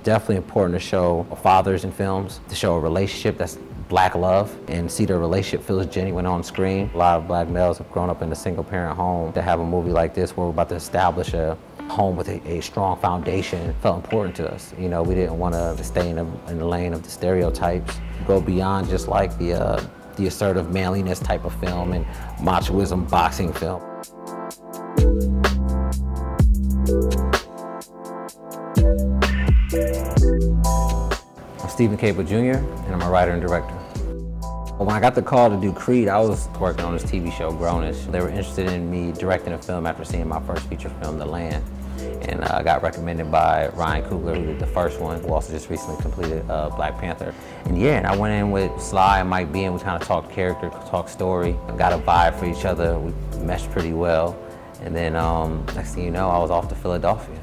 it's definitely important to show fathers in films, to show a relationship that's Black love and see their relationship feels genuine on screen. A lot of Black males have grown up in a single parent home. To have a movie like this where we're about to establish a home with a strong foundation felt important to us. You know, we didn't want to stay in the lane of the stereotypes, go beyond just like the assertive manliness type of film and machoism boxing film. I'm Steven Caple Jr. and I'm a writer and director. When I got the call to do Creed, I was working on this TV show, Grownish. They were interested in me directing a film after seeing my first feature film, The Land. And I got recommended by Ryan Coogler, who did the first one, who also just recently completed Black Panther. And yeah, and I went in with Sly and Mike B, and we kind of talked character, talked story, got a vibe for each other. We meshed pretty well. And then next thing you know, I was off to Philadelphia.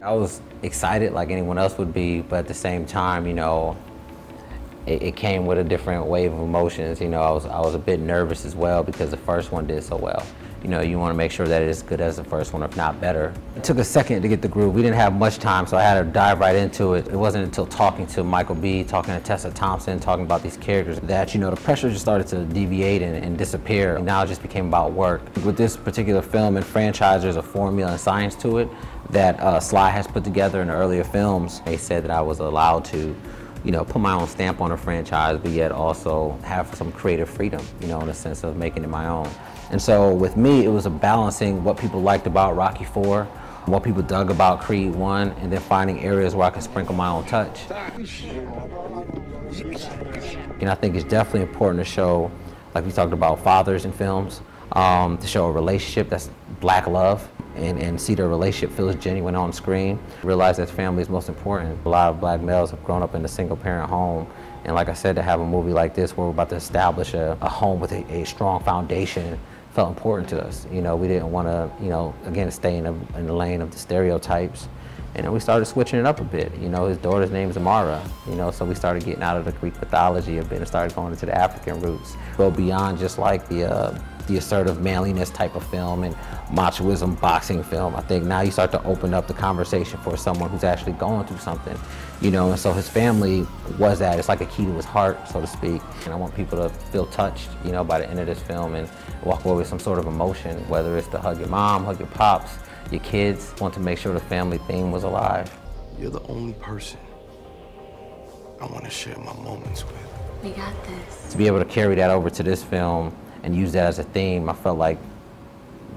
I was excited like anyone else would be, but at the same time, you know, it came with a different wave of emotions. You know, I was a bit nervous as well because the first one did so well. You know, you want to make sure that it's as good as the first one, if not better. It took a second to get the groove. We didn't have much time, so I had to dive right into it. It wasn't until talking to Michael B, talking to Tessa Thompson, talking about these characters that, you know, the pressure just started to deviate and disappear. And now it just became about work. With this particular film and franchise, there's a formula and science to it that Sly has put together in the earlier films. They said that I was allowed to, you know, put my own stamp on a franchise, but yet also have some creative freedom, you know, in the sense of making it my own. And so with me, it was a balancing what people liked about Rocky IV, what people dug about Creed 1, and then finding areas where I could sprinkle my own touch. And I think it's definitely important to show, like we talked about, fathers in films, to show a relationship that's Black love and see their relationship feels genuine on screen. Realize that family is most important. A lot of Black males have grown up in a single parent home. And like I said, to have a movie like this where we're about to establish a home with a strong foundation felt important to us. You know, we didn't want to, you know, again, stay in the lane of the stereotypes. And then we started switching it up a bit. You know, his daughter's name is Amara, you know, so we started getting out of the Greek mythology a bit and started going into the African roots. Go beyond just like the assertive manliness type of film and machoism boxing film. I think now you start to open up the conversation for someone who's actually going through something, you know, and so his family was that. It's like a key to his heart, so to speak. And I want people to feel touched, you know, by the end of this film and walk away with some sort of emotion, whether it's to hug your mom, hug your pops, your kids. I want to make sure the family theme was alive. You're the only person I want to share my moments with. We got this. To be able to carry that over to this film and use that as a theme, I felt like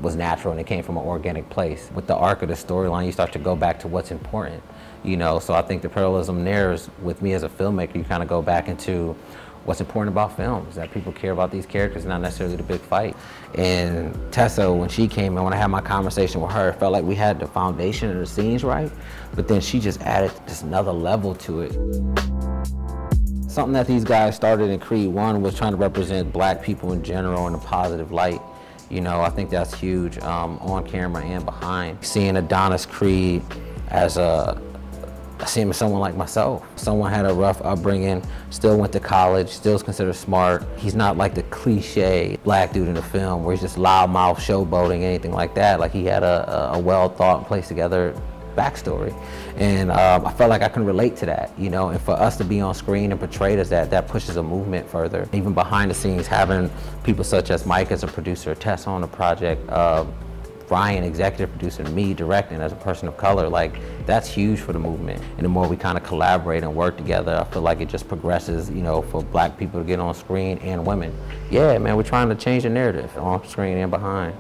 was natural and it came from an organic place. With the arc of the storyline, you start to go back to what's important, you know, so I think the parallelism there is, with me as a filmmaker, you kind of go back into what's important about films, that people care about these characters, not necessarily the big fight. And Tessa, when she came in, when I had my conversation with her, it felt like we had the foundation and the scenes right, but then she just added just another level to it. Something that these guys started in Creed 1 was trying to represent Black people in general in a positive light. You know, I think that's huge, on camera and behind. Seeing Adonis Creed as I see him as someone like myself. Someone had a rough upbringing, still went to college, still is considered smart. He's not like the cliche Black dude in the film where he's just loudmouth, showboating, anything like that. Like he had a well-thought, placed together backstory. And I felt like I can relate to that, you know, and for us to be on screen and portrayed as that pushes a movement further. Even behind the scenes, having people such as Mike as a producer, Tess on the project, Ryan, executive producer, and me directing as a person of color, like that's huge for the movement. And the more we kind of collaborate and work together, I feel like it just progresses, you know, for Black people to get on screen and women. Yeah, man, we're trying to change the narrative on screen and behind.